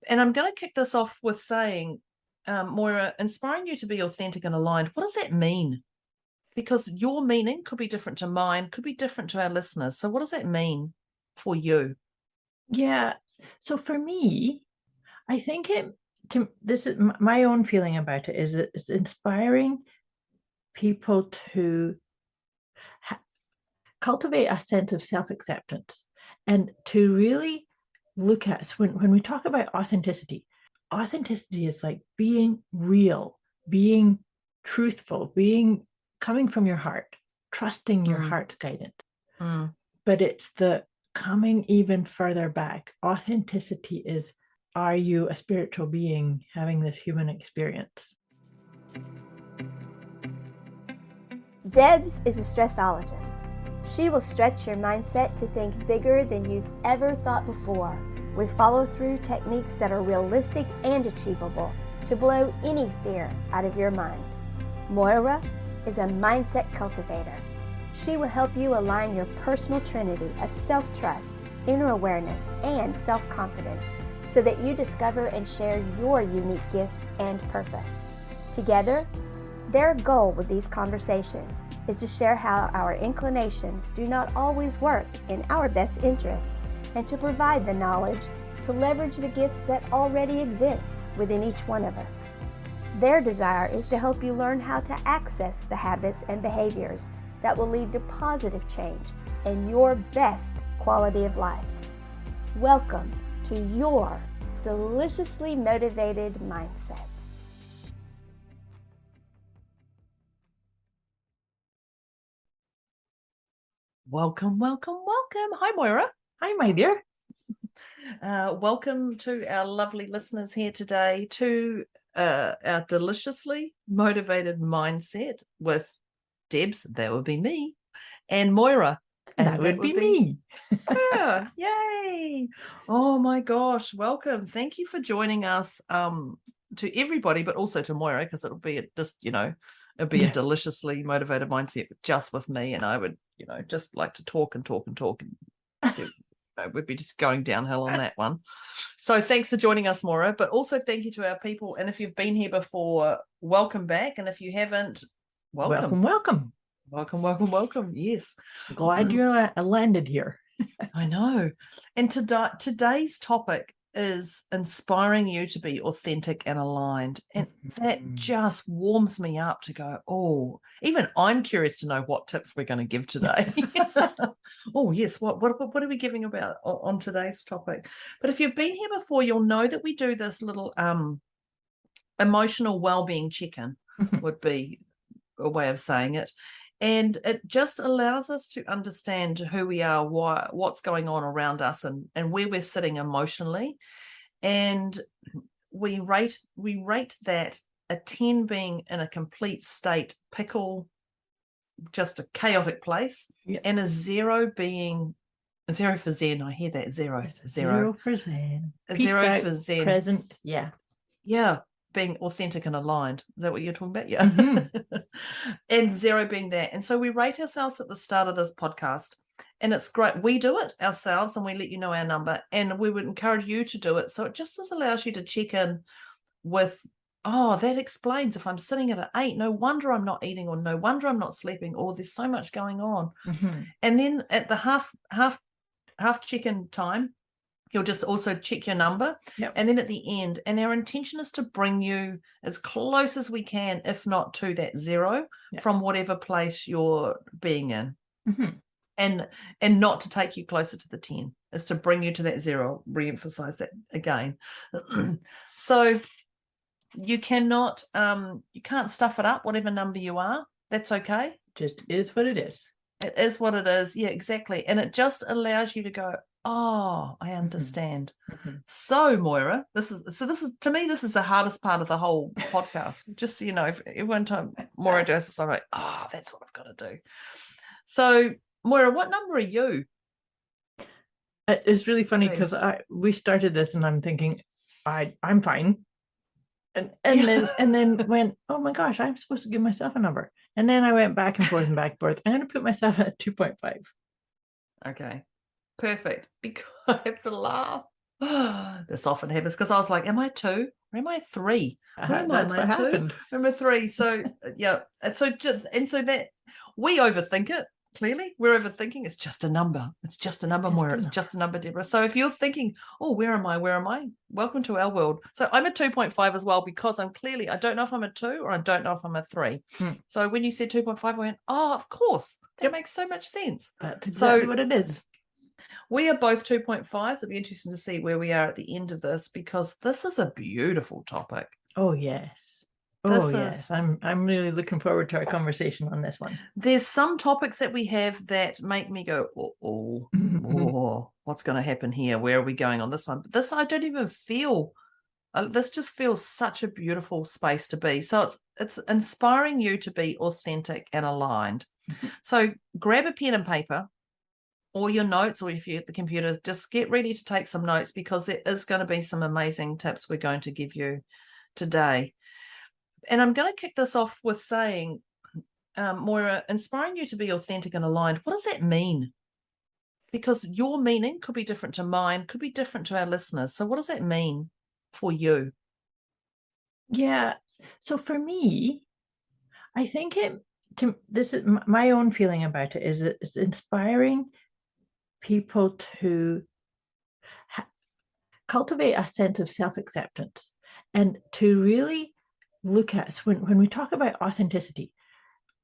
And I'm going to kick this off with saying, Moira, inspiring you to be authentic and aligned, what does that mean? Because your meaning could be different to mine, could be different to our listeners. So what does that mean for you? Yeah. So for me, I think this is my own feeling about it, is that it's inspiring people to cultivate a sense of self-acceptance and to really look at, so when we talk about authenticity is like being real, being truthful, being coming from your heart, trusting your heart's guidance. But it's the coming even further back. Authenticity is, are you a spiritual being having this human experience? Debz is a stressologist. She will stretch your mindset to think bigger than you've ever thought before, with follow-through techniques that are realistic and achievable to blow any fear out of your mind. Moira is a mindset cultivator. She will help you align your personal trinity of self-trust, inner awareness, and self-confidence so that you discover and share your unique gifts and purpose. Together, their goal with these conversations is to share how our inclinations do not always work in our best interest and to provide the knowledge to leverage the gifts that already exist within each one of us. Their desire is to help you learn how to access the habits and behaviors that will lead to positive change and your best quality of life. Welcome to your deliciously motivated mindset. Welcome, welcome, welcome. Hi, Moira. Hi, my dear. Welcome to our lovely listeners here today to our deliciously motivated mindset with Debz, that would be me, and Moira. And that would be me. Yeah, yay. Oh my gosh, welcome. Thank you for joining us, to everybody, but also to Moira, because it'll be it'll be a deliciously motivated mindset just with me, and I would, just like to talk and talk and talk, and we'd be just going downhill on that one. So thanks for joining us, Moira, but also thank you to our people. And if you've been here before, welcome back. And if you haven't, welcome. Welcome. Yes. Glad you landed here. I know. And today's topic is inspiring you to be authentic and aligned. And that just warms me up to go, oh, even I'm curious to know what tips we're going to give today. Oh, yes. What are we giving about on today's topic? But if you've been here before, you'll know that we do this little emotional well-being check-in, would be a way of saying it. And it just allows us to understand who we are, what's going on around us, and where we're sitting emotionally. And we rate that a 10 being in a complete state pickle, just a chaotic place, and a 0 being 0 for Zen. I hear that. Zero for Zen. A 0 for Zen. Present. Yeah. Being authentic and aligned. Is that what you're talking about? Yeah. And 0 being that. And so we rate ourselves at the start of this podcast, and it's great. We do it ourselves and we let you know our number, and we would encourage you to do it. So it just allows you to check in with, oh, that explains if I'm sitting at an 8, no wonder I'm not eating, or no wonder I'm not sleeping, or there's so much going on. And then at the half check-in time, you'll just also check your number. And then at the end, and our intention is to bring you as close as we can, if not to that 0, from whatever place you're being in. And not to take you closer to the 10, is to bring you to that 0. Re-emphasize that again. So you cannot, you can't stuff it up, whatever number you are. That's okay. Just is what it is. It is what it is. Yeah, exactly. And it just allows you to go, oh, I understand. So, Moira, this is to me, this is the hardest part of the whole podcast. Just so you know, every time Moira does this, I'm like, oh, that's what I've got to do. So, Moira, what number are you? It's really funny because we started this and I'm thinking, I'm fine. And then went, oh my gosh, I'm supposed to give myself a number. And then I went back and forth. I'm going to put myself at 2.5. Okay. Perfect. Because I have to laugh This often happens because I was like, am I 2 or am I 3? Where am I? That's Am I what 2? happened. Am I 3? So yeah, and so that we overthink it. Clearly, we're overthinking. It's just a number. It's just a number, Moira. It's just a number, Deborah. So if you're thinking, oh, where am I? Where am I? Welcome to our world. So I'm a 2.5 as well, because I don't know if I'm a 2 or I don't know if I'm a 3. So when you said 2.5, I went, oh, of course. That makes so much sense. That's exactly what it is. We are both 2.5s. It'll be interesting to see where we are at the end of this, because this is a beautiful topic. Oh, yes. Oh, yes. I'm really looking forward to our conversation on this one. There's some topics that we have that make me go, oh, what's going to happen here? Where are we going on this one? But this, I don't even feel, this just feels such a beautiful space to be. So it's inspiring you to be authentic and aligned. So grab a pen and paper, or your notes, or if you're at the computer, just get ready to take some notes, because there is going to be some amazing tips we're going to give you today. And I'm going to kick this off with saying, Moira, inspiring you to be authentic and aligned, what does that mean? Because your meaning could be different to mine, could be different to our listeners. So what does that mean for you? Yeah. So for me, I think this is my own feeling about it, is that it's inspiring people to cultivate a sense of self-acceptance, and to really look at, so when we talk about authenticity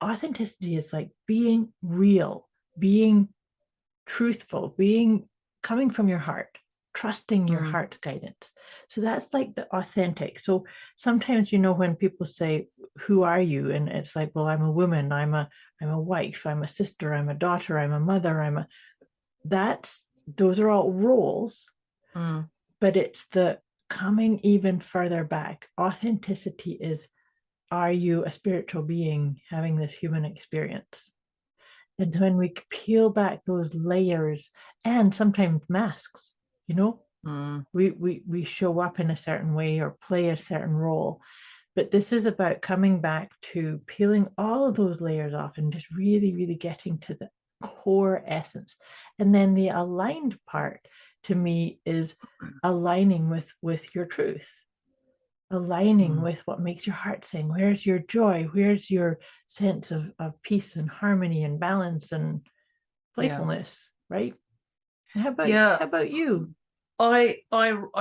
is like being real, being truthful, coming from your heart, trusting your heart's guidance. So that's like the authentic. So sometimes, when people say, who are you? And it's like, well, I'm a woman, I'm a wife, I'm a sister, I'm a daughter, I'm a mother, those are all roles. But it's the coming even further back. Authenticity is, are you a spiritual being having this human experience? And when we peel back those layers, and sometimes masks, we show up in a certain way or play a certain role. But this is about coming back to peeling all of those layers off and just really, really getting to the core essence. And then the aligned part, to me, is aligning with your truth, aligning with what makes your heart sing. Where's your joy? Where's your sense of peace and harmony and balance and playfulness, right? How about you? I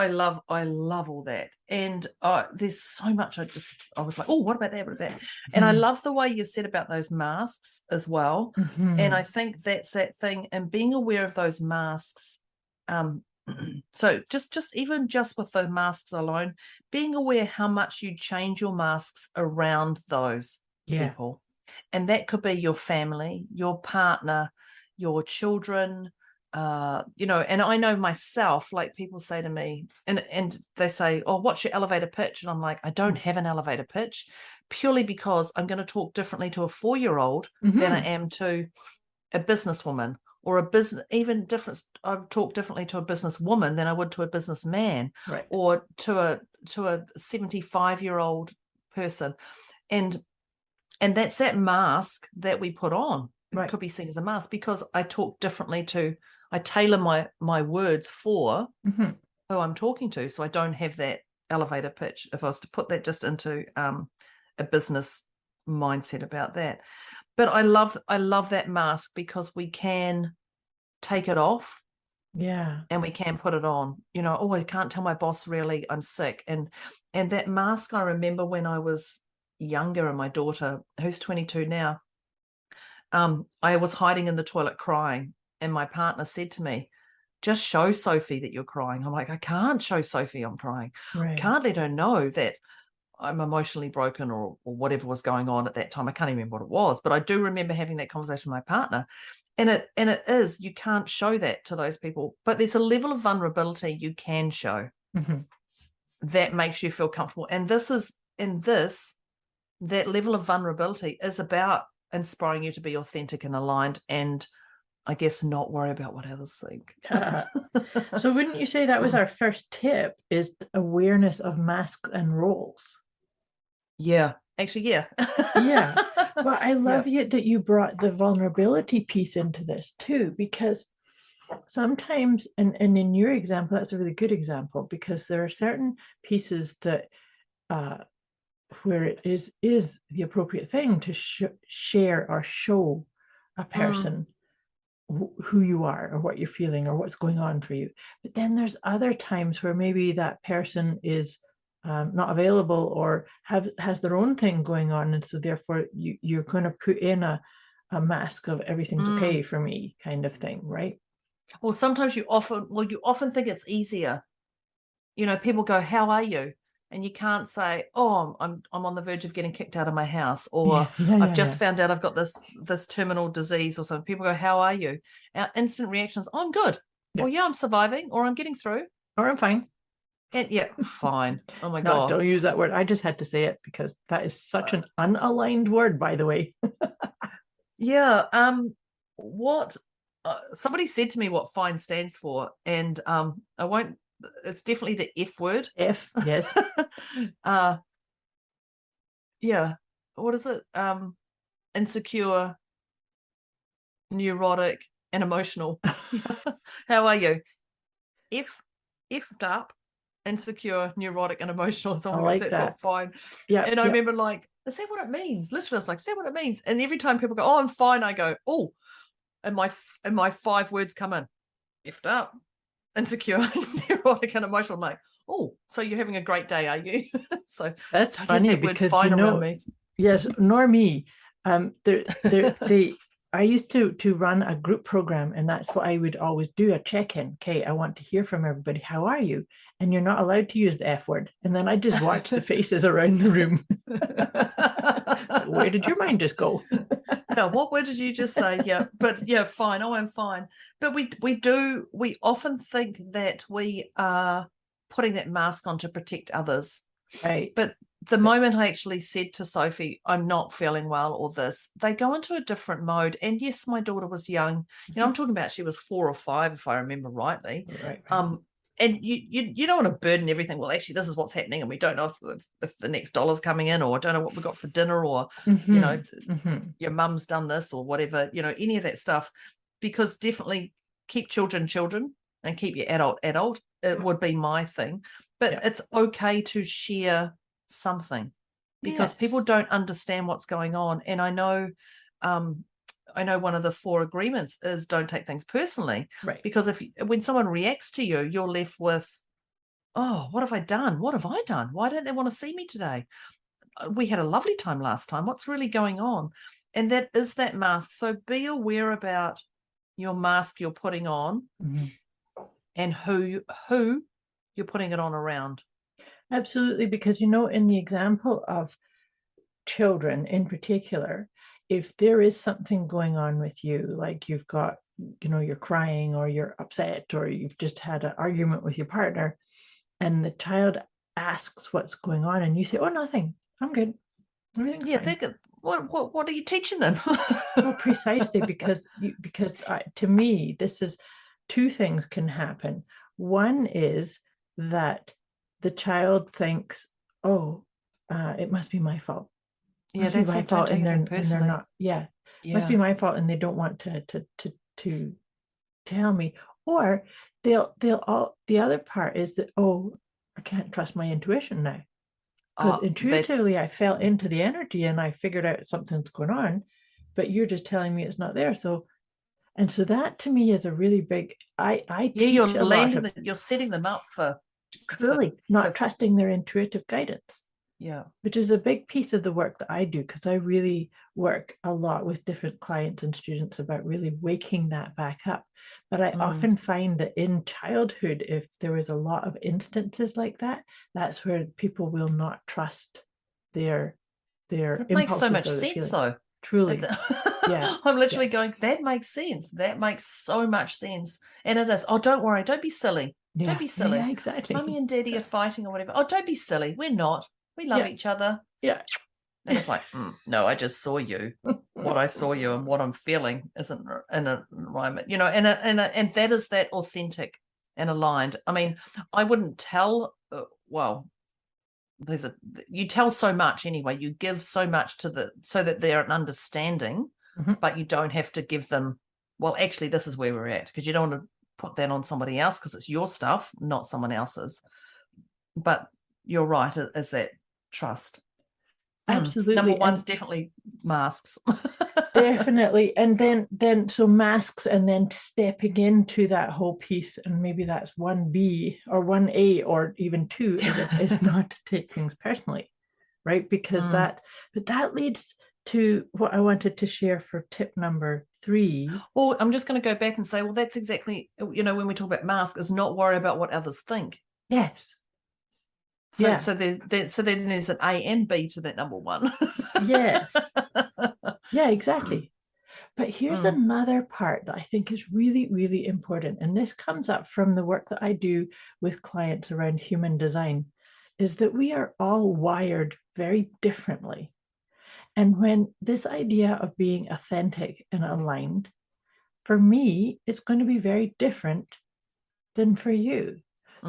love all that, and there's so much. I was like, oh, what about that? What about that? And I love the way you said about those masks as well. And I think that's that thing, and being aware of those masks. So just even just with the masks alone, being aware how much you change your masks around those people, and that could be your family, your partner, your children. And I know myself, like people say to me, and they say, oh, what's your elevator pitch? And I'm like, I don't have an elevator pitch, purely because I'm going to talk differently to a 4-year-old than I am to a businesswoman, or a business, even different. I talk differently to a businesswoman than I would to a businessman, right, or to a 75-year-old person. And that's that mask that we put on. It could be seen as a mask, because I talk differently I tailor my words for who I'm talking to. So I don't have that elevator pitch, if I was to put that just into a business mindset about that. But I love that mask, because we can take it off. Yeah. And we can put it on. Oh, I can't tell my boss really I'm sick. And that mask, I remember when I was younger, and my daughter, who's 22 now, I was hiding in the toilet crying. And my partner said to me, just show Sophie that you're crying. I'm like, I can't show Sophie I'm crying. Right. I can't let her know that I'm emotionally broken, or whatever was going on at that time. I can't even remember what it was, but I do remember having that conversation with my partner. And it is, you can't show that to those people, but there's a level of vulnerability you can show that makes you feel comfortable. And that level of vulnerability is about inspiring you to be authentic and aligned, and I guess not worry about what others think. So wouldn't you say that was our first tip, is awareness of masks and roles? Yeah, actually, yeah. Yeah. But I love that you brought the vulnerability piece into this too, because Sometimes, and in your example, that's a really good example, because there are certain pieces that where it is the appropriate thing to share or show a person who you are or what you're feeling or what's going on for you. But then there's other times where maybe that person is not available or has their own thing going on, and so therefore you're going to put in a mask of everything's okay for me kind of thing, right? Or sometimes you often think it's easier. You know, people go, "How are you?" And you can't say, "Oh, I'm on the verge of getting kicked out of my house," or "I've just found out I've got this terminal disease," or something. People go, "How are you?" Our instant reactions, "Oh, I'm good," or "Yeah, I'm surviving," or "I'm getting through," or "I'm fine." And yeah, fine. Oh my No, God. don't use that word. I just had to say it because that is such an unaligned word, by the way. Yeah. What somebody said to me what fine stands for, and I won't. It's definitely the F word. F, yes. Yeah. What is it? Insecure, neurotic, and emotional. How are you? Effed up, insecure, neurotic, and emotional. So that's what fine. Yeah. And I remember like, is that what it means? Literally, I was like, is that what it means? And every time people go, "Oh, I'm fine," I go, "Oh," and my 5 words come in: effed up, insecure, neurotic, and emotional. I'm like, "Oh, so you're having a great day, are you?" So that's funny because fine around me. Yes, nor me. I used to run a group program, and that's what I would always do, a check-in. Okay, I want to hear from everybody. How are you? And you're not allowed to use the F word. And then I just watch the faces around the room. Where did your mind just go? Yeah, what word did you just say? Yeah, but yeah, fine. Oh, I'm fine. But we often think that we are putting that mask on to protect others. Right. But the moment I actually said to Sophie, "I'm not feeling well," or this, they go into a different mode. And yes, my daughter was young. You know, I'm talking about she was 4 or 5, if I remember rightly. Right. And you don't want to burden everything. Well, actually, this is what's happening, and we don't know if the next dollar's coming in, or don't know what we got for dinner, or you know, your mum's done this, or whatever. You know, any of that stuff, because definitely keep children and keep your adult. It would be my thing, but it's okay to share something because people don't understand what's going on. And I know one of the 4 agreements is don't take things personally, right? Because when someone reacts to you, you're left with, "Oh, what have I done? What have I done? Why don't they want to see me today? We had a lovely time last time. What's really going on?" And that is that mask. So be aware about your mask you're putting on and who you're putting it on around. Absolutely, because in the example of children in particular, if there is something going on with you, like you've got, you're crying or you're upset or you've just had an argument with your partner, and the child asks what's going on, and you say, "Oh, nothing, I'm good, everything's fine." They're good. What are you teaching them? Well, precisely, because to me, this is 2 things can happen. One is that the child thinks, "Oh, it must be my fault." Must be my fault, and they're not. Must be my fault, and they don't want to tell me. Or the other part is that, "Oh, I can't trust my intuition now, because intuitively I fell into the energy and I figured out something's going on, but you're just telling me it's not there." So that to me is a really big. I teach you're a lot of, you're setting them up for really not trusting their intuitive guidance. Yeah. Which is a big piece of the work that I do, because I really work a lot with different clients and students about really waking that back up. But I often find that in childhood, if there is a lot of instances like that, that's where people will not trust their impulses. It makes so much sense, though. Truly. Yeah. I'm literally going, that makes sense. That makes so much sense. And it is, "Oh, don't worry. Don't be silly. Don't be silly. Yeah, exactly. Mummy and Daddy are fighting or whatever. Oh, don't be silly. We're not. We love each other." Yeah. And it's like, no, I just saw you. What I saw you and what I'm feeling isn't in an environment, and that is that authentic and aligned. I mean, I wouldn't tell, you tell so much anyway. You give so much so that they're an understanding, but you don't have to give them, "Well, actually, this is where we're at," because you don't want to put that on somebody else because it's your stuff, not someone else's. But you're right, is that trust. Absolutely. Number one's definitely masks. Definitely. And then so masks, and then stepping into that whole piece, and maybe that's 1B or 1A or even 2 is not to take things personally, right? Because that leads to what I wanted to share for tip number 3. Well, I'm just going to go back and say, well, that's exactly, when we talk about masks, is not worry about what others think. Yes. So then there's an A and B to that number 1. Yes. Yeah, exactly. But here's another part that I think is really, really important. And this comes up from the work that I do with clients around human design, is that we are all wired very differently. And when this idea of being authentic and aligned, for me, it's going to be very different than for you.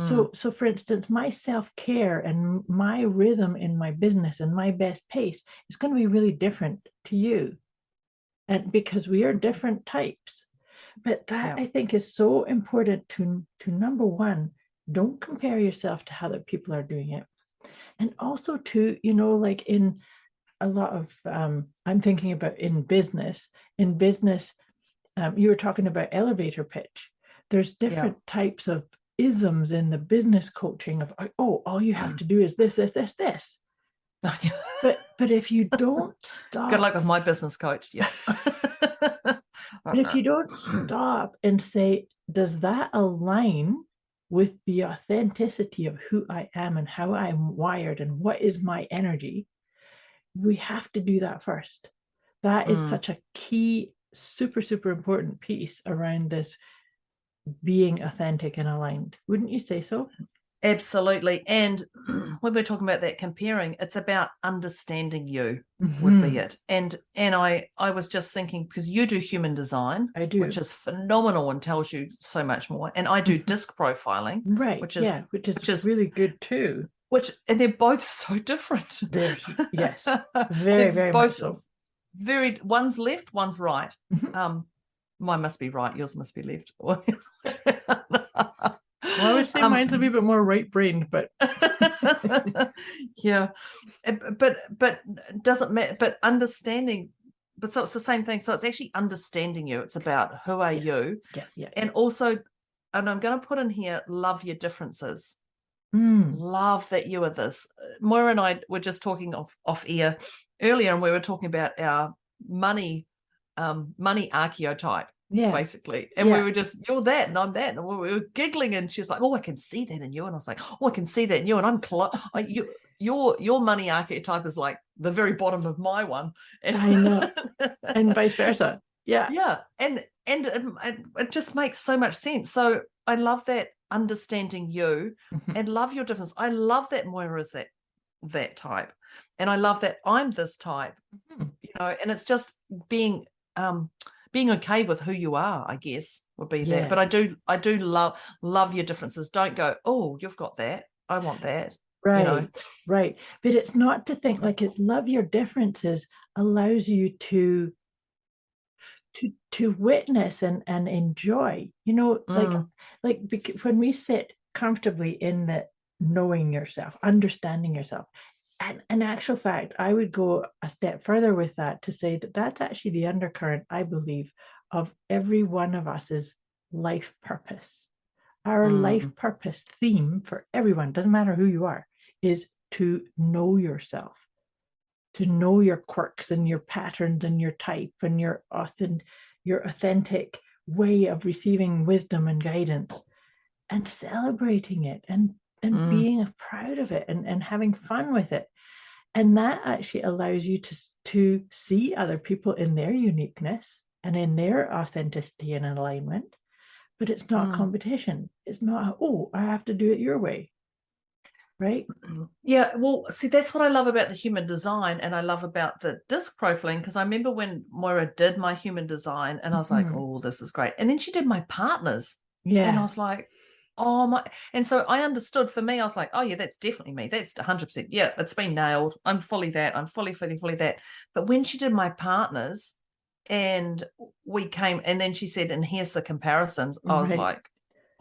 So for instance, my self-care and my rhythm in my business and my best pace is going to be really different to you. And because we are different types. But that I think is so important to number 1, don't compare yourself to how other people are doing it. And also to, like in a lot of, I'm thinking about in business, you were talking about elevator pitch. There's different types of isms in the business coaching of, all you have to do is this. But if you don't stop, good luck with my business coach. Yeah. But if you don't stop and say, does that align with the authenticity of who I am and how I'm wired and what is my energy? We have to do that first. That is such a key, super, super important piece around this being authentic and aligned. Wouldn't you say so? Absolutely. And when we're talking about that comparing, it's about understanding you would be it. And I was just thinking, because you do human design, I do, which is phenomenal and tells you so much more. And I do disc profiling, right? which is really good too. And they're both so different. Yes, very, very much so. One's left, one's right. Mine must be right, yours must be left. Well, I would say mine's a wee bit more right-brained, but yeah, but doesn't matter. But understanding, but so it's the same thing. So it's actually understanding you. It's about who are you, and also, and I'm going to put in here, love your differences. Love that you are this. Moira and I were just talking off air earlier, and we were talking about our money archetype. Basically, and we were just, you're that and I'm that, and we were giggling, and she was like, I can see that in you, and I was like, I can see that in you, and I'm your money archetype is like the very bottom of my one, and I know, and vice versa. And it just makes so much sense. So I love that, understanding you and love your difference. I love that Moira is that type, and I love that I'm this type, and it's just being okay with who you are, I guess, would be that. But I do love your differences. Don't go, oh, you've got that, I want that. Right. But it's not to think like it's love your differences allows you to witness and enjoy, like when we sit comfortably in the knowing yourself, understanding yourself. And in actual fact, I would go a step further with that to say that that's actually the undercurrent, I believe, of every one of us's life purpose. Our life purpose theme for everyone, doesn't matter who you are, is to know yourself, to know your quirks and your patterns and your type and your authentic way of receiving wisdom and guidance, and celebrating it and being proud of it and having fun with it. And that actually allows you to see other people in their uniqueness and in their authenticity and alignment. But it's not competition. It's not, I have to do it your way. Right? Yeah, well, see, that's what I love about the human design, and I love about the disc profiling, because I remember when Moira did my human design, and I was like, oh, this is great. And then she did my partners. Yeah. And I was like, oh my, and so I understood. For me, I was like, oh yeah, that's definitely me. That's 100%. Yeah, it's been nailed. I'm fully that. I'm fully that. But when she did my partners, and we came, and then she said, and here's the comparisons, I was like,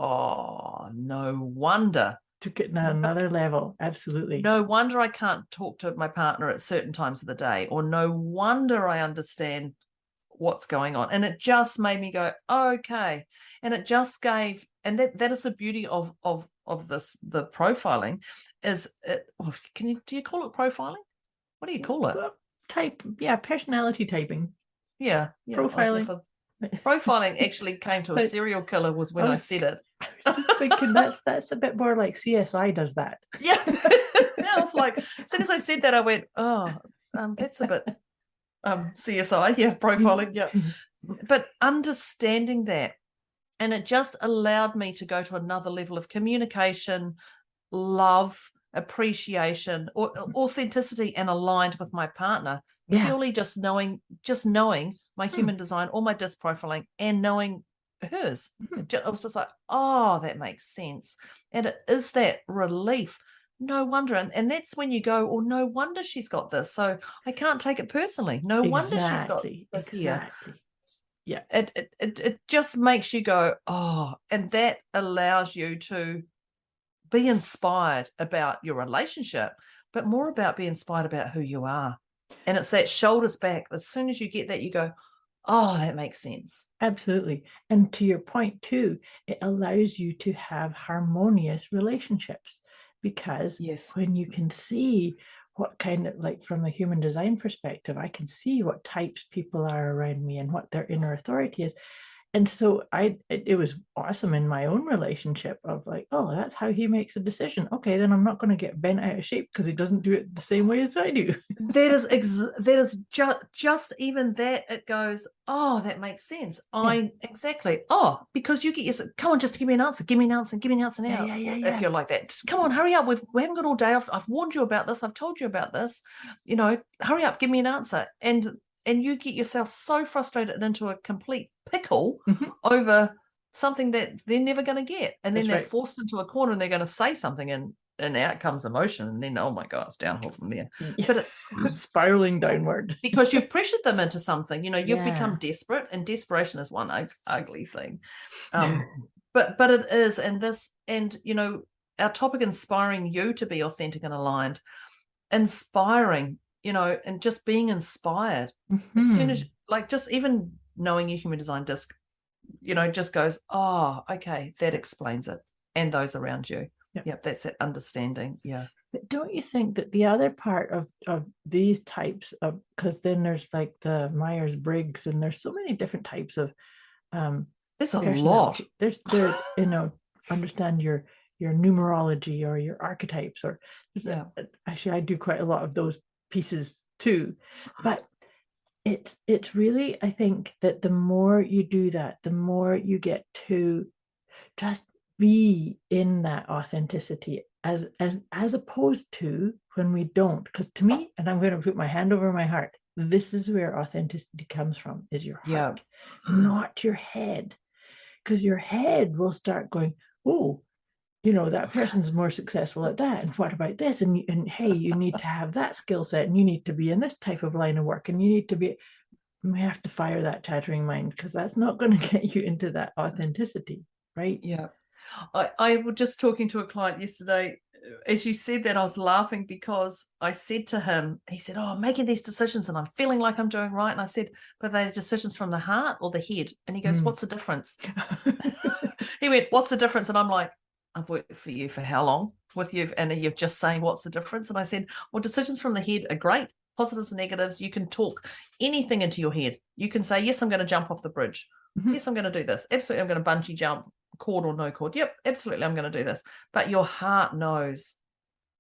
oh, no wonder. Took it to another level. Absolutely. No wonder I can't talk to my partner at certain times of the day, or no wonder I understand what's going on. And it just made me go, okay. And it just gave, and that is the beauty of this, the profiling is it, do you call it profiling? What do you call it? Personality typing. Yeah. Profiling. Profiling actually came to a serial killer was when I said it. I was just thinking that's a bit more like CSI does that. Yeah. I was like, as soon as I said that, I went, that's a bit CSI, profiling, But understanding that, and it just allowed me to go to another level of communication, love, appreciation, or authenticity, and aligned with my partner. Purely just knowing my human design or my disc profiling and knowing hers. I was just like, oh, that makes sense. And it is that relief. No wonder. And that's when you go, oh, no wonder she's got this. So I can't take it personally. No wonder she's got this here. Yeah. It just makes you go, oh, and that allows you to be inspired about your relationship, but more about be inspired about who you are. And it's that shoulders back. As soon as you get that, you go, oh, that makes sense. Absolutely. And to your point too, it allows you to have harmonious relationships, because when you can see what kind of, like from a human design perspective, I can see what types people are around me and what their inner authority is. And so it was awesome in my own relationship of like, oh, that's how he makes a decision. Okay, then I'm not going to get bent out of shape because he doesn't do it the same way as I do. That is just even that. It goes, oh, that makes sense. Exactly. Oh, because you get your, come on, just give me an answer. Give me an answer now. Yeah. If you're like that, just come on, hurry up. We haven't got all day. I've warned you about this. I've told you about this. Hurry up, give me an answer. And you get yourself so frustrated and into a complete pickle over something that they're never going to get. And then they're forced into a corner and they're going to say something, and out comes emotion. And then, oh my God, it's downhill from there. But it's spiraling downward. Because you've pressured them into something. You've become desperate, and desperation is one ugly thing. But it is. And our topic, inspiring you to be authentic and aligned, inspiring, and just being inspired as soon as, like, just even knowing your human design disc, just goes, oh, okay, that explains it. And those around you. Yep, that's that understanding. Yeah. But don't you think that the other part of these types of, because then there's like the Myers-Briggs, and there's so many different types of there's a lot. There's understand your numerology or your archetypes, or actually I do quite a lot of those pieces too. But it's really, I think that the more you do that, the more you get to just be in that authenticity, as opposed to when we don't. Because to me, and I'm going to put my hand over my heart, this is where authenticity comes from, is your heart, not your head. Because your head will start going, oh, that person's more successful at that, and what about this, and hey, you need to have that skill set, and you need to be in this type of line of work, and you need to be. We have to fire that chattering mind, because that's not going to get you into that authenticity, right? Yeah. I was just talking to a client yesterday. As you said that, I was laughing because I said to him, he said, oh, I'm making these decisions and I'm feeling like I'm doing right. And I said, but they're decisions from the heart or the head? And he goes, what's the difference? He went, what's the difference? And I'm like, I've worked for you for how long with you? And you're just saying, what's the difference? And I said, well, decisions from the head are great. Positives and negatives. You can talk anything into your head. You can say, yes, I'm going to jump off the bridge. Yes, I'm going to do this. Absolutely, I'm going to bungee jump, cord or no cord. Yep, absolutely, I'm going to do this. But your heart knows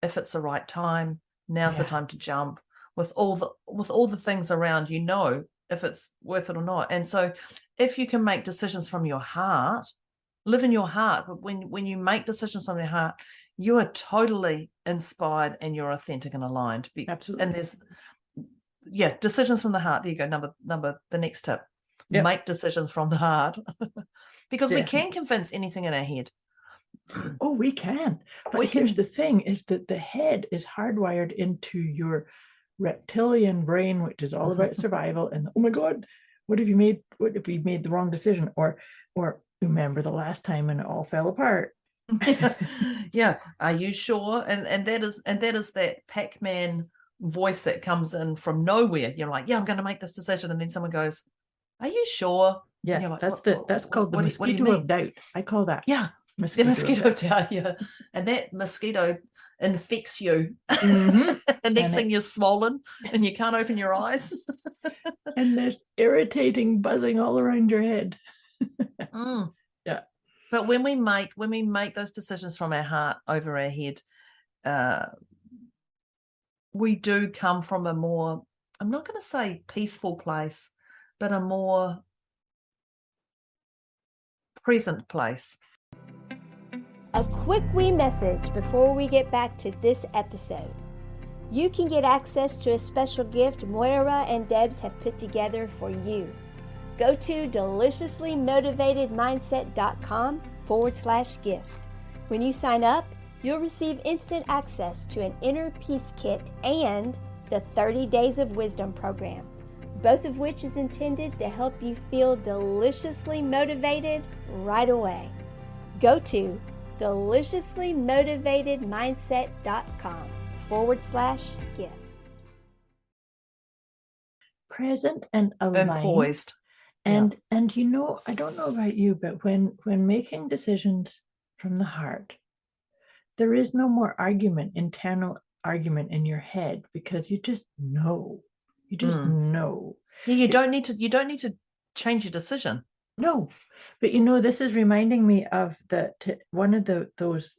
if it's the right time. Now's the time to jump. With all the things around, if it's worth it or not. And so if you can make decisions from your heart, live in your heart. But when you make decisions from your heart, you are totally inspired and you're authentic and aligned. Absolutely. And there's decisions from the heart. There you go. The next tip. Yep. Make decisions from the heart. Because we can convince anything in our head. Oh, we can. But here's the thing, is that the head is hardwired into your reptilian brain, which is all about survival. And oh my God, what if we made the wrong decision? Or remember the last time when it all fell apart. Yeah. Are you sure? And that is that Pac-Man voice that comes in from nowhere. You're like, yeah, I'm going to make this decision, and then someone goes, are you sure? Yeah, and you're like, that's called the what do you mosquito of mean? doubt. I call that. Yeah, the mosquito doubt. Yeah, and that mosquito infects you, Mm-hmm. and next thing you're swollen and you can't open your eyes. And there's irritating buzzing all around your head. Yeah. But when we make those decisions from our heart over our head, we do come from a more, I'm not going to say peaceful place, but a more present place. A quick wee message before we get back to this episode. You can get access to a special gift Moira and Debz have put together for you. Go to deliciouslymotivatedmindset.com/gift. When you sign up, you'll receive instant access to an inner peace kit and the 30 Days of Wisdom program, both of which is intended to help you feel deliciously motivated right away. Go to deliciouslymotivatedmindset.com/gift. Present and aligned. And poised. And you know, I don't know about you, but when making decisions from the heart, there is no more internal argument in your head, because you just know. You just know. Yeah, you don't need to change your decision. No, but you know, this is reminding me of one of those.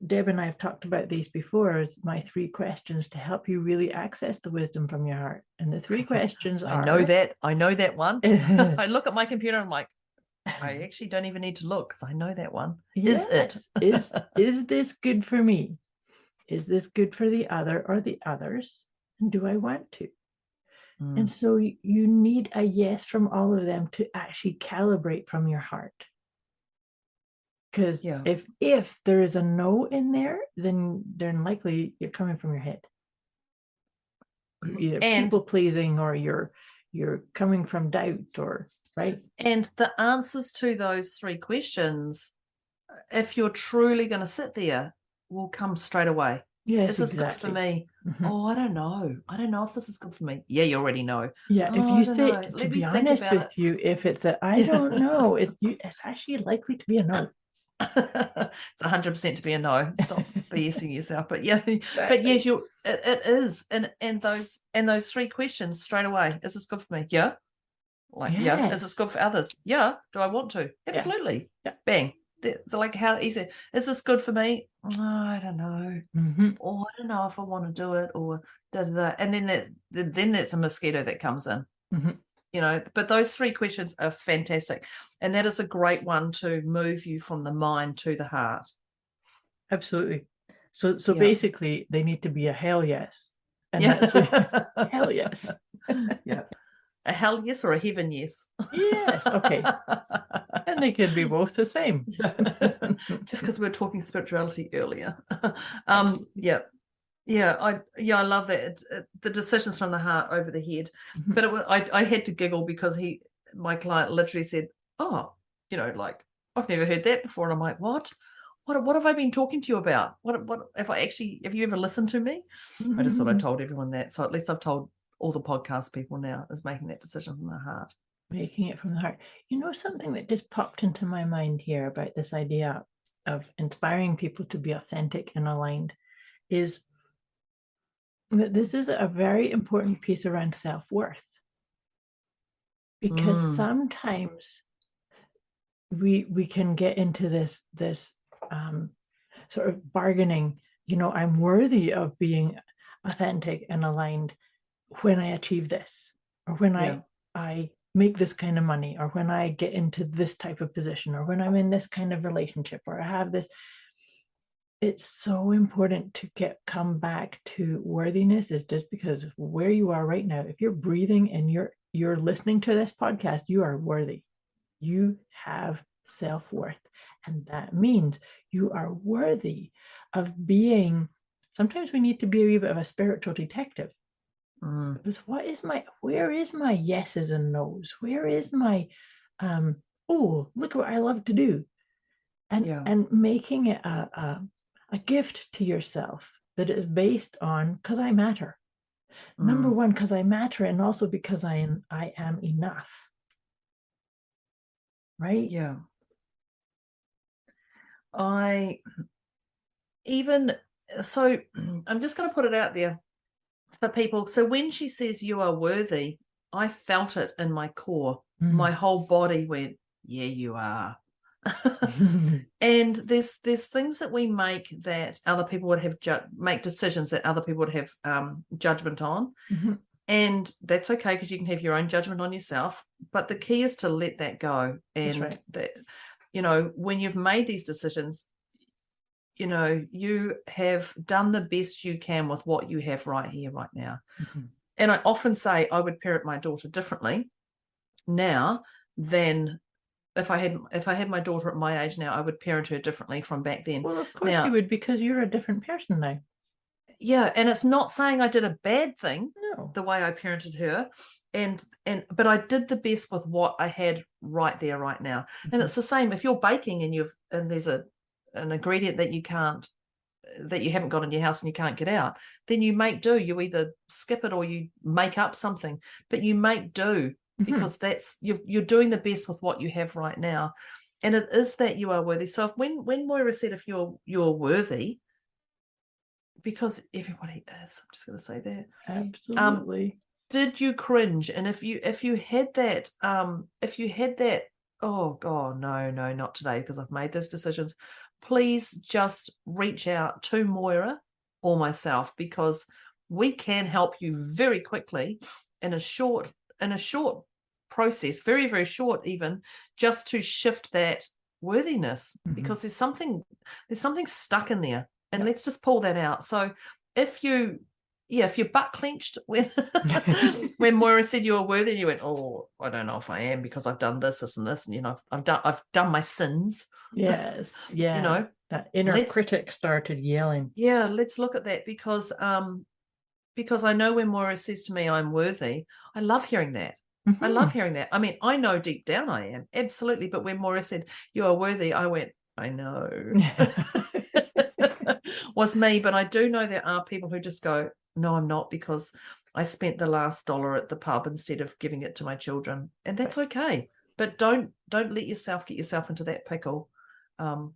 Deb and I have talked about these before. Is my 3 questions to help you really access the wisdom from your heart. And the 3 questions are. I know that one. I look at my computer and I'm like, I actually don't even need to look, because I know that one. Yes. Is this good for me? Is this good for the other or the others? And do I want to? And so you need a yes from all of them to actually calibrate from your heart. Because if there is a no in there, then likely you're coming from your head. Either people pleasing, or you're coming from doubt, or right. And the answers to those 3 questions, if you're truly going to sit there, will come straight away. Yes, is this good for me? Mm-hmm. Oh, I don't know if this is good for me. Yeah, you already know. Yeah, if you say, to be honest with you, if it's a I don't know, it's actually likely to be a no. It's 100% to be a no. Stop BSing yourself. But yeah, exactly. But yes, it is. And those 3 questions straight away. Is this good for me? Yeah. Yeah. Is this good for others? Yeah. Do I want to? Absolutely. Yeah. Bang. They're like, how easy. Is this good for me? Oh, I don't know. Mm-hmm. Or I don't know if I want to do it, or da da da. And then that's a mosquito that comes in. Mm-hmm. You know, but those 3 questions are fantastic. And that is a great one to move you from the mind to the heart. Absolutely. So basically they need to be a hell yes. And that's what, hell yes. Yeah. A hell yes or a heaven yes? Yes. Okay. And they can be both the same. Just because we were talking spirituality earlier. Yeah. I love that. The decisions from the heart over the head. Mm-hmm. But I had to giggle because my client literally said, oh, like, I've never heard that before. And I'm like, what have I been talking to you about? What have you ever listened to me? Mm-hmm. I just thought I told everyone that. So at least I've told all the podcast people now, is making that decision from the heart. Making it from the heart. You know, something that just popped into my mind here about this idea of inspiring people to be authentic and aligned is that this is a very important piece around self-worth. Because sometimes we can get into this sort of bargaining, I'm worthy of being authentic and aligned when I achieve this, or when I make this kind of money, or when I get into this type of position, or when I'm in this kind of relationship, or I have this. It's so important to come back to worthiness, is just because where you are right now, if you're breathing and you're listening to this podcast, you are worthy. You have self-worth. And that means you are worthy of being, sometimes we need to be a wee bit of a spiritual detective. Because where is my yeses and nos? Where is my oh, look what I love to do. And making it a gift to yourself that is based on because I matter. Number one, because I matter, and also because I am enough. Right? Yeah. I'm just going to put it out there for people. So when she says you are worthy, I felt it in my core. My whole body went, yeah, you are. And there's things that we make that other people would have make decisions that other people would have judgment on. And that's okay, because you can have your own judgment on yourself. But the key is to let that go. And that, when you've made these decisions, you have done the best you can with what you have right here, right now. And I often say I would parent my daughter differently now than if I had my daughter at my age now. I would parent her differently from back then. Well, of course you would, because you're a different person now. Yeah, and it's not saying I did a bad thing, no, the way I parented her, but I did the best with what I had right there, right now. And it's the same if you're baking and there's an ingredient that you haven't got in your house and you can't get out, then you make do. You either skip it or you make up something, but you make do, because that's you're doing the best with what you have right now. And it is that you are worthy. So when Moira said if you're worthy, because everybody is, I'm just going to say that. Absolutely. Did you cringe? And if you had that, oh God, no, not today, because I've made those decisions, please just reach out to Moira or myself, because we can help you very quickly in a short process, very, very short even, just to shift that worthiness, because there's something stuck in there. And let's just pull that out. So if you're butt clenched when when Moira said you were worthy, and you went, oh, I don't know if I am, because I've done this, and this, and I've done my sins. Yes, yeah. That inner critic started yelling. Yeah, let's look at that, because I know when Moira says to me I'm worthy, I love hearing that. I love hearing that. I mean, I know deep down I am, absolutely. But when Moira said you are worthy, I went, I know. Was me, but I do know there are people who just go, no, I'm not, because I spent the last dollar at the pub instead of giving it to my children, and that's okay. But don't let yourself get yourself into that pickle. And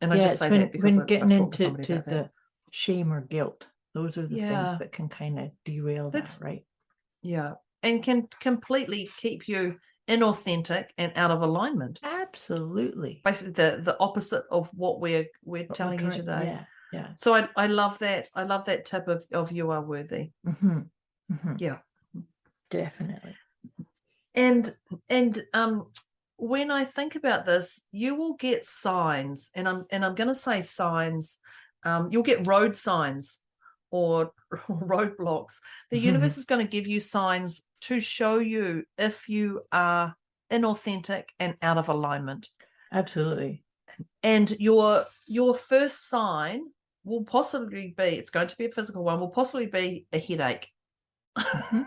I just say that because when getting I've talked to somebody into about that. Shame or guilt, those are the things that can kind of derail that, right? Yeah, and can completely keep you inauthentic and out of alignment. Absolutely. Basically the opposite of what we're telling you today. Yeah. So I love that. I love that tip of you are worthy. Yeah, definitely. And when I think about this, you will get signs, and I'm going to say signs. You'll get road signs or roadblocks. The universe is going to give you signs to show you if you are inauthentic and out of alignment. Absolutely. And your first sign will possibly be, it's going to be a physical one, will possibly be a headache. The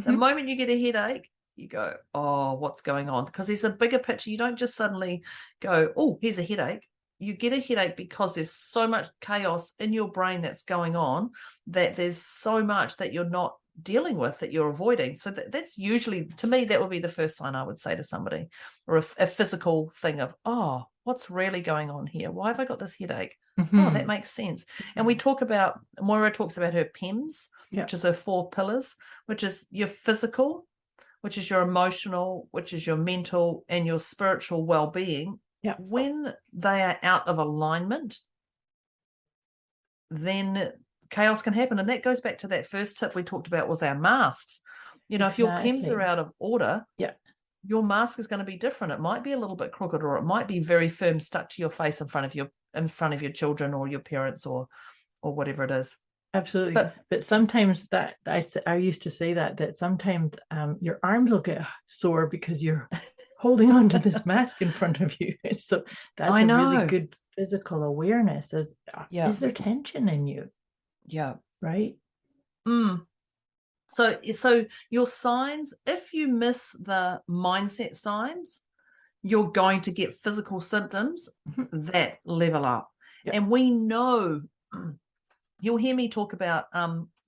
moment you get a headache, you go, oh, what's going on? Because there's a bigger picture. You don't just suddenly go, oh, here's a headache. You get a headache because there's so much chaos in your brain that's going on, that there's so much that you're not dealing with, that you're avoiding. So that's usually, to me, that would be the first sign I would say to somebody, or a physical thing of, oh, what's really going on here? Why have I got this headache? Oh, that makes sense. And Moira talks about her PEMS, which is her 4 pillars, which is your physical, which is your emotional, which is your mental, and your spiritual well-being. When they are out of alignment, then chaos can happen. And that goes back to that first tip we talked about, was our masks. If your PEMS are out of order, your mask is going to be different. It might be a little bit crooked, or it might be very firm, stuck to your face in front of your children or your parents or whatever it is. Absolutely. But sometimes that I used to say that sometimes your arms will get sore because you're holding on to this mask in front of you. So that's a really good physical awareness. Is there tension in you? Yeah. Right? So your signs, if you miss the mindset signs, you're going to get physical symptoms that level up. Yep. And we know, you'll hear me talk about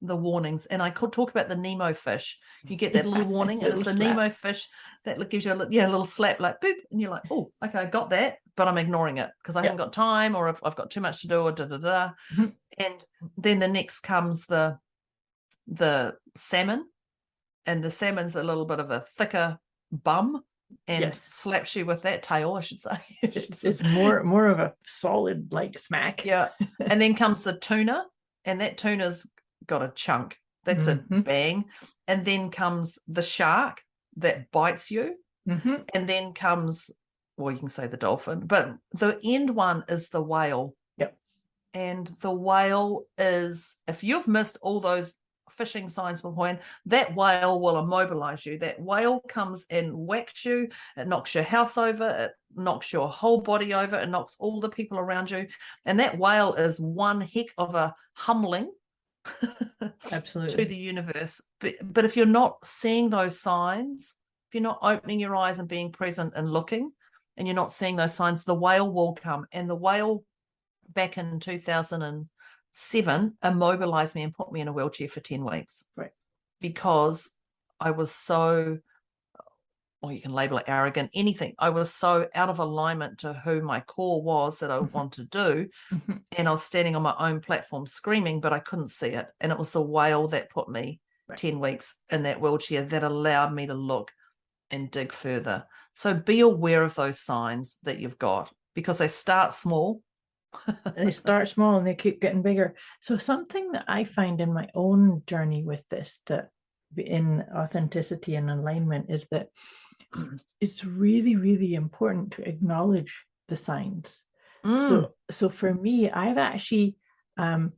the warnings, and I could talk about the Nemo fish. You get that little warning, and it's a Nemo fish that gives you a little slap, like boop, and you're like, oh, okay, I got that, but I'm ignoring it because I haven't got time, or I've got too much to do, or da-da-da. And then the next comes the salmon, and the salmon's a little bit of a thicker bum, and slaps you with that tail, I should say. It's more of a solid like smack. Yeah. And then comes the tuna, and that tuna's got a chunk. That's a bang. And then comes the shark that bites you. And then comes, well, you can say the dolphin, but the end one is the whale. Yep. And the whale is, if you've missed all those fishing signs beforehand, that whale will immobilize you. That whale comes and whacks you. It knocks your house over. It knocks your whole body over. It knocks all the people around you. And that whale is one heck of a humbling absolutely to the universe. But if you're not seeing those signs, if you're not opening your eyes and being present and looking, and you're not seeing those signs, the whale will come. And the whale back in 2007 immobilized me and put me in a wheelchair for 10 weeks. Right. Because I was so, or you can label it arrogant, anything. I was so out of alignment to who my core was that I wanted to do. And I was standing on my own platform screaming, but I couldn't see it. And it was the whale that put me 10 weeks in that wheelchair that allowed me to look and dig further. So be aware of those signs that you've got, because they start small. They start small and they keep getting bigger. So something that I find in my own journey with this, that in authenticity and alignment, is that it's really, really important to acknowledge the signs. So for me, I've actually been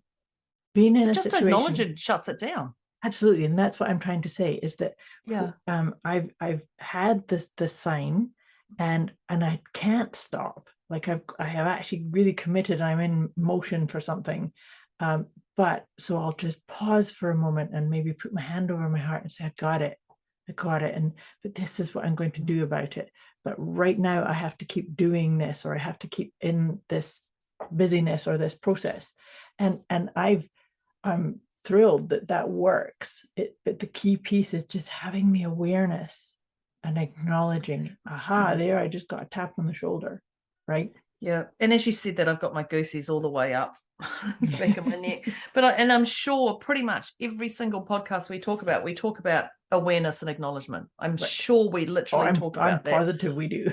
in a situation. Just acknowledge it shuts it down. Absolutely. And that's what I'm trying to say, is that I've had this sign and I can't stop. Like I have actually really committed. I'm in motion for something. But so I'll just pause for a moment and maybe put my hand over my heart and say, I got it. But this is what I'm going to do about it. But right now I have to keep doing this, or I have to keep in this busyness or this process. And I'm thrilled that works. But the key piece is just having the awareness and acknowledging, there, I just got a tap on the shoulder. Right. Yeah. And as you said that, I've got my goosies all the way up the back of my neck. But I'm sure pretty much every single podcast we talk about awareness and acknowledgement. I'm sure we literally talk about that. I'm positive we do.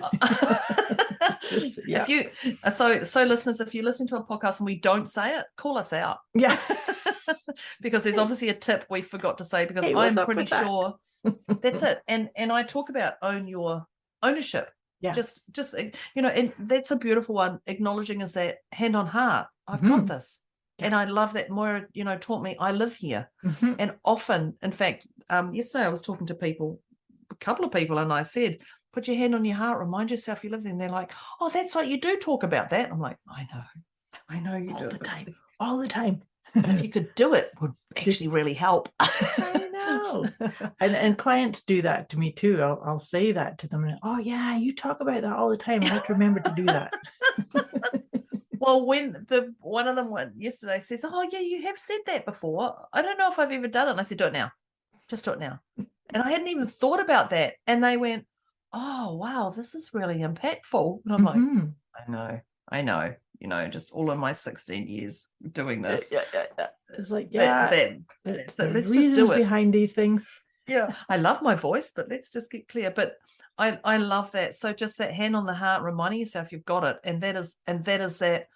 If you so listeners, if you listen to a podcast and we don't say it, call us out. Yeah. Because there's obviously a tip we forgot to say, because I'm pretty sure that's it. And I talk about own your ownership. Yeah. Just and that's a beautiful one. Acknowledging is that hand on heart. I've got this. And I love that Moira, taught me I live here. And often, in fact, yesterday I was talking to a couple of people, and I said, put your hand on your heart, remind yourself you live there. And they're like, oh, that's right, you do talk about that. I'm like, I know you do all the time. But if you could do it, would actually really help. I know. And clients do that to me too. I'll say that to them. And, oh yeah, you talk about that all the time. I have to remember to do that. Well, when one of them yesterday says, oh yeah, you have said that before. I don't know if I've ever done it. And I said, do it now. Just do it now. And I hadn't even thought about that. And they went, oh wow, this is really impactful. And I'm like, I know. Just all of my 16 years doing this. Yeah. It's like, let's just do it. Behind these things. Yeah. I love my voice, but let's just get clear. But I love that. So just that hand on the heart, reminding yourself you've got it. And that is that,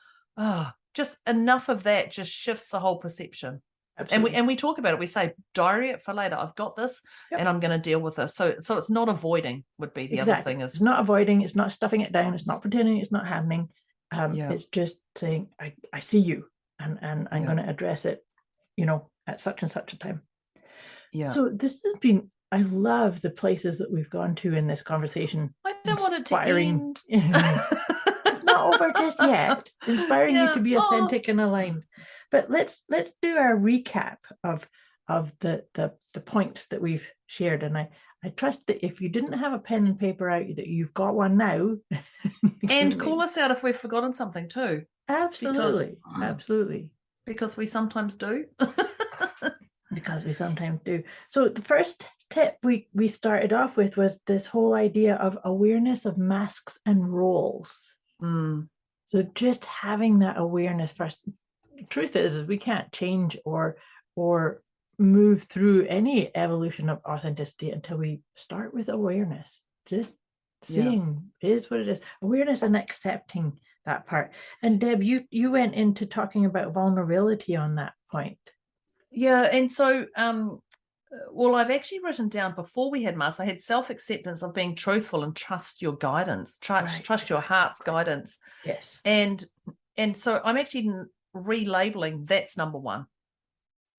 just enough of that just shifts the whole perception. Absolutely. And we talk about it. We say, diary it for later. I've got this and I'm going to deal with this. So it's not avoiding would be the other thing. It's not avoiding. It's not stuffing it down. It's not pretending it's not happening. It's just saying, I see you and I'm going to address it, at such and such a time. Yeah. So this has been, I love the places that we've gone to in this conversation. I don't want it to end. It's not over just yet. Inspiring you to be authentic and aligned. But let's do our recap of the points that we've shared. And I trust that if you didn't have a pen and paper out, that you've got one now. And call us out if we've forgotten something too. Absolutely. Absolutely. Because we sometimes do. Because we sometimes do. So the first tip we started off with was this whole idea of awareness of masks and roles. So just having that awareness first. The truth is we can't change or move through any evolution of authenticity until we start with awareness. Just seeing is what it is. Awareness and accepting that part. And Deb, you went into talking about vulnerability on that point. Yeah, and so well, I've actually written down before we had masks, I had self-acceptance of being truthful and trust your guidance, trust your heart's guidance. Yes. And so I'm actually relabeling that's number one,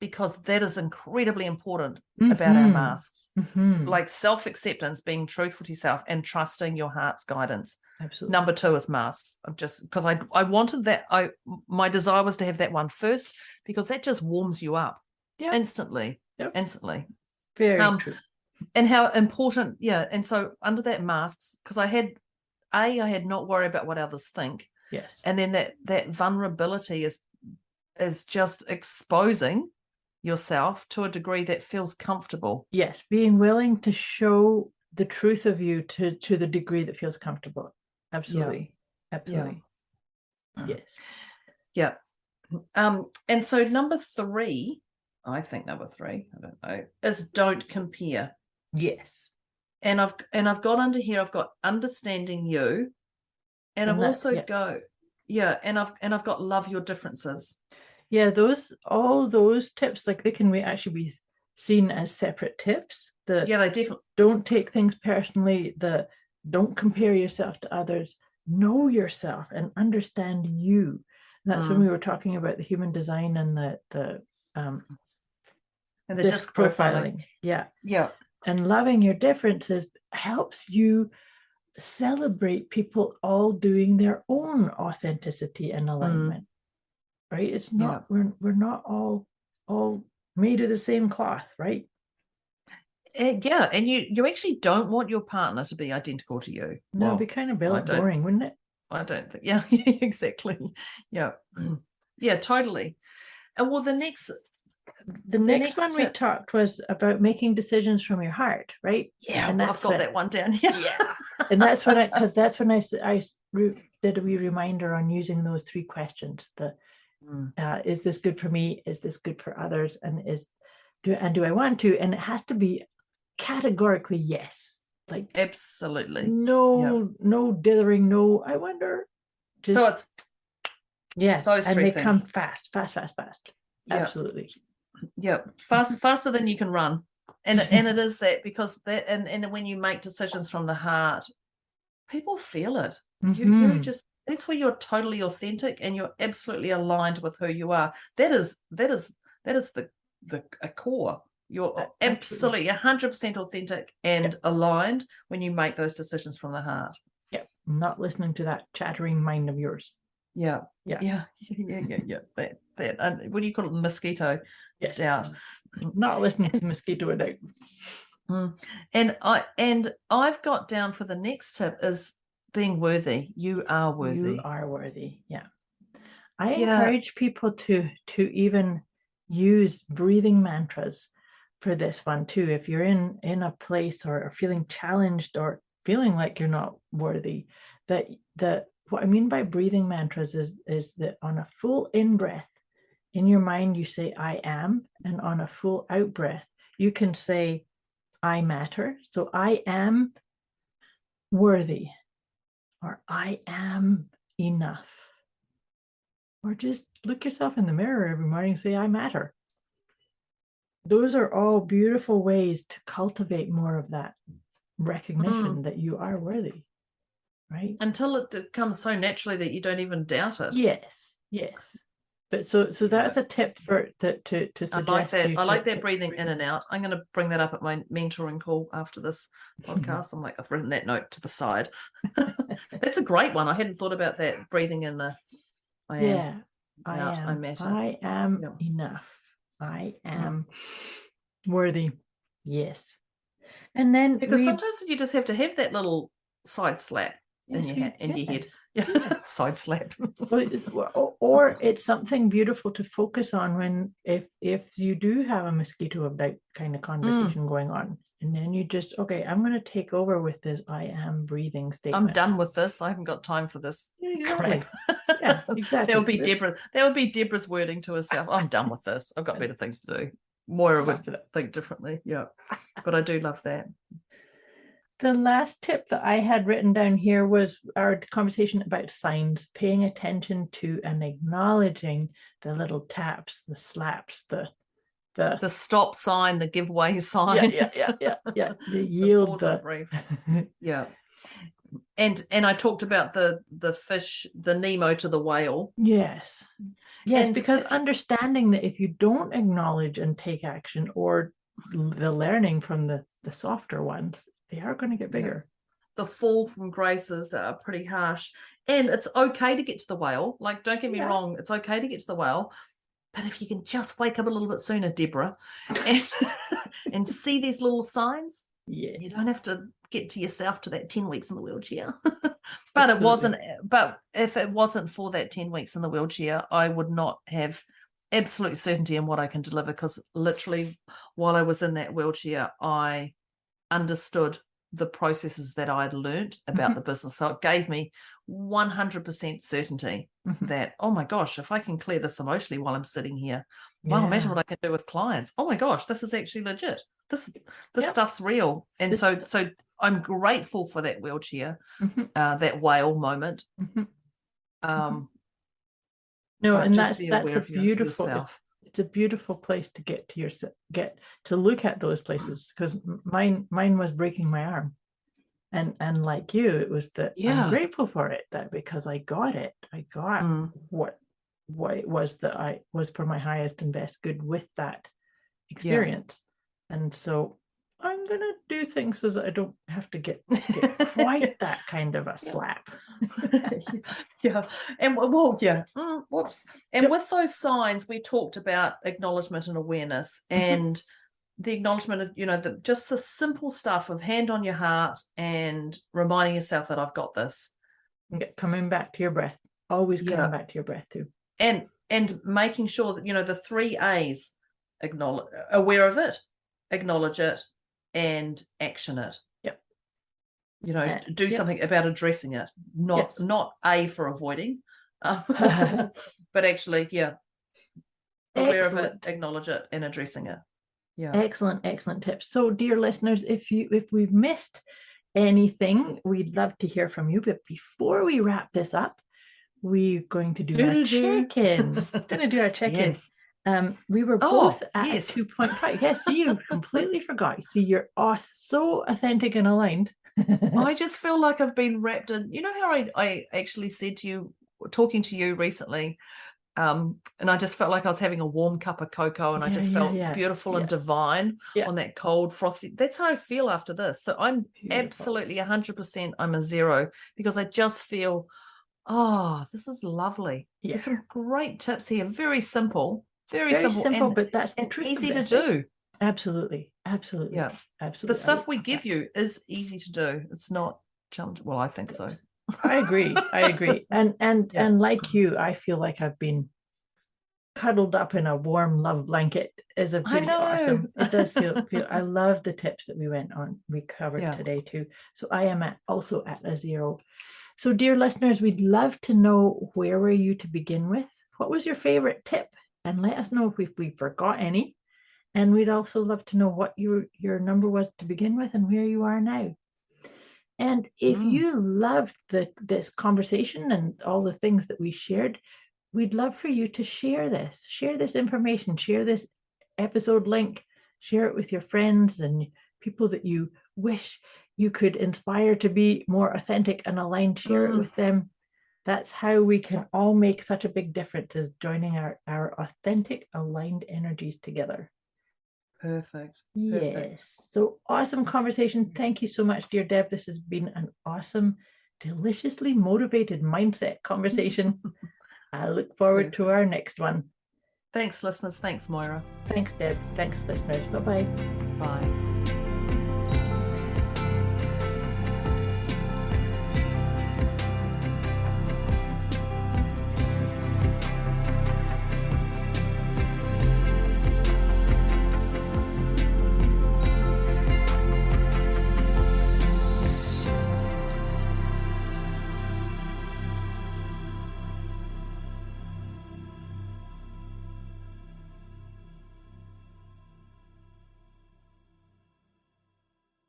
because that is incredibly important about our masks. Like self-acceptance, being truthful to yourself and trusting your heart's guidance. Absolutely. Number two is masks. I'm just because I wanted that. My desire was to have that one first, because that just warms you up instantly. Instantly. Very true. And how important, and so under that masks, because I had not worry about what others think. Yes. And then that vulnerability is just exposing yourself to a degree that feels comfortable. Yes, being willing to show the truth of you to the degree that feels comfortable. Absolutely. Absolutely. Yes. Yeah. And so number three, I don't know, is don't compare. Yes. And I've got under here, I've got understanding you, and I've also I've got love your differences. Yeah, all those tips, like they can actually be seen as separate tips. They definitely don't take things personally. Don't compare yourself to others. Know yourself and understand you. And that's when we were talking about the human design and the disc profiling. Yeah. And loving your differences helps you celebrate people all doing their own authenticity and alignment. Right? It's not we're not all made of the same cloth, right? And you actually don't want your partner to be identical to you. No, it'd be kind of boring, wouldn't it? I don't think. Yeah, exactly. Yeah, totally. And well, the next one we talked was about making decisions from your heart, right? Yeah, and I've got that one down here. Yeah, and that's when I did a wee reminder on using those three questions. Is this good for me? Is this good for others? And do I want to? And it has to be categorically yes. Like absolutely. No dithering. No, I wonder. So it's those and three they things. Come fast. Absolutely. Yeah, faster than you can run, and it is that, because that and when you make decisions from the heart, people feel it. You just, that's where you're totally authentic and you're absolutely aligned with who you are. That is the core. You're absolutely 100% authentic and aligned when you make those decisions from the heart. Yeah, not listening to that chattering mind of yours. Yeah. That what do you call it? Mosquito. Yes. Doubt. Not listening to mosquito doubt. And I've got down for the next tip is being worthy. You are worthy. You are worthy. Yeah. I encourage people to even use breathing mantras for this one too. If you're in a place or feeling challenged or feeling like you're not worthy, what I mean by breathing mantras is that on a full in breath, in your mind you say I am, and on a full out breath you can say I matter. So I am worthy, or I am enough, or just look yourself in the mirror every morning and say I matter. Those are all beautiful ways to cultivate more of that recognition that you are worthy, right? Until it comes so naturally that you don't even doubt it. Yes. But so that's a tip to suggest. I like that. I like that breathing in and out. I'm going to bring that up at my mentoring call after this podcast. I'm like, I've written that note to the side. That's a great one. I hadn't thought about that. Breathing in the I am. I matter. I am enough. I am worthy. Yes. And then because sometimes you just have to have that little side slap yes, in your head. yes. Side slap. or it's something beautiful to focus on when if you do have a mosquito of doubt kind of conversation going on, and then you just, okay, I'm going to take over with this I am breathing statement. I'm done with this. I haven't got time for this. Exactly. Crap. Yeah, exactly. That would be Deborah's wording to herself. I'm done with this. I've got better things to do. Moira would think differently. Yeah. But I do love that. The last tip that I had written down here was our conversation about signs, paying attention to and acknowledging the little taps, the slaps, the stop sign, the give way sign. Yeah. The yield, the brief. Yeah. And I talked about the fish, the Nemo to the whale. Yes, and because understanding that if you don't acknowledge and take action, or the learning from the softer ones, they are going to get bigger. The fall from graces are pretty harsh, and it's okay to get to the whale. Like, don't get me wrong, it's okay to get to the whale, but if you can just wake up a little bit sooner, Deborah, and see these little signs, you don't have to get to yourself to that 10 weeks in the wheelchair. But if it wasn't for that 10 weeks in the wheelchair, I would not have absolute certainty in what I can deliver, because literally while I was in that wheelchair, I understood the processes that I'd learned about the business. So it gave me 100% certainty that, oh my gosh, if I can clear this emotionally while I'm sitting here, well, imagine what I can do with clients. Oh my gosh, this is actually legit. This stuff's real. And so I'm grateful for that wheelchair, that whale moment. No, and that's a beautiful. It's a beautiful place to get to look at those places, because mine was breaking my arm, and like you, it was that I'm grateful for it, that because I got what it was that I was for my highest and best good with that experience. And so I'm gonna do things so that I don't have to get quite that kind of a slap. And whoops. And with those signs, we talked about acknowledgement and awareness, and the acknowledgement of just the simple stuff of hand on your heart and reminding yourself that I've got this. Coming back to your breath, always coming back to your breath too, and making sure that the 3 A's: aware of it, acknowledge it, and action it. Do something about addressing it, not A for avoiding, but actually aware of it, acknowledge it, and addressing it. Excellent tips. So dear listeners, if we've missed anything, we'd love to hear from you, but before we wrap this up, we're going to do our check-in. Yes. We were both at 2.5. Yes, you completely forgot. See, you're so authentic and aligned. I just feel like I've been wrapped in, how I actually said to you, talking to you recently, and I just felt like I was having a warm cup of cocoa, and I just felt beautiful and divine on that cold, frosty. That's how I feel after this. So I'm absolutely 100%, I'm a 0, because I just feel, this is lovely. There's some great tips here. Very simple, very simple, but that's the truth. Easy to do. Absolutely. Yeah, absolutely. The stuff we give you is easy to do. It's not challenging. Well, I think so. I agree. And like you, I feel like I've been cuddled up in a warm love blanket. Is a pretty awesome. It does feel. I love the tips that we covered today too. So I am also at a 0. So dear listeners, we'd love to know, where were you to begin with? What was your favorite tip? And let us know if we forgot any. And we'd also love to know what your number was to begin with and where you are now. And if you loved this conversation and all the things that we shared, we'd love for you to share this information, share this episode link, share it with your friends and people that you wish you could inspire to be more authentic and aligned. Share it with them. That's how we can all make such a big difference, is joining our authentic, aligned energies together. Perfect. Yes. So awesome conversation. Thank you so much, dear Deb. This has been an awesome, deliciously motivated mindset conversation. I look forward to our next one. Thanks, listeners. Thanks, Moira. Thanks, Deb. Thanks, listeners. Bye-bye. Bye.